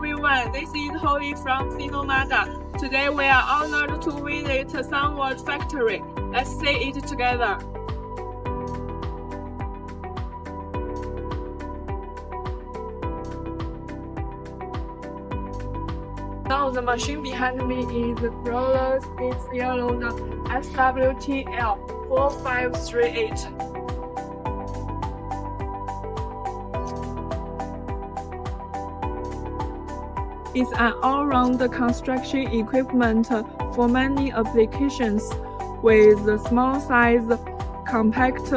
everyone, this is Holly from Sinomada. Today we are honored to visit SUNWARD factory. Let's see it together. Now the machine behind me is the roller skid yellow SWTL4538. It's an all-round construction equipment for many applications with a small size, compact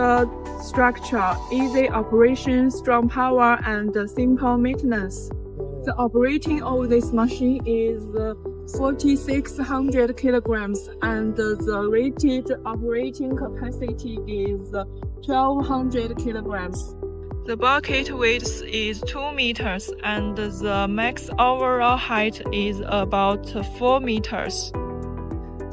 structure, easy operation, strong power, and simple maintenance. The operating of this machine is 4,600 kilograms and the rated operating capacity is 1,200 kilograms. The bucket width is 2 meters and the max overall height is about 4 meters.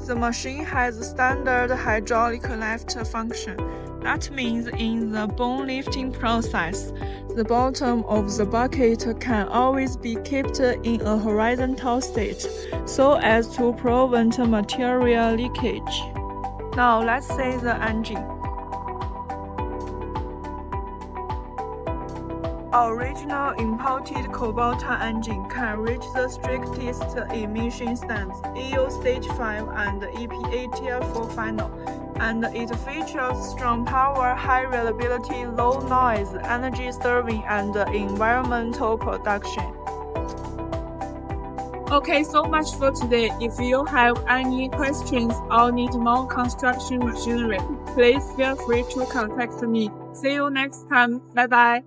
The machine has standard hydraulic lift function. That means in the bone lifting process, the bottom of the bucket can always be kept in a horizontal state so as to prevent material leakage. Now let's see the engine. Original imported KUBOTA engine can reach the strictest emission standards, EU Stage 5 and EPA Tier 4 final, and it features strong power, high reliability, low noise, energy saving, and environmental protection. Okay, so much for today. If you have any questions or need more construction machinery, please feel free to contact me. See you next time. Bye bye.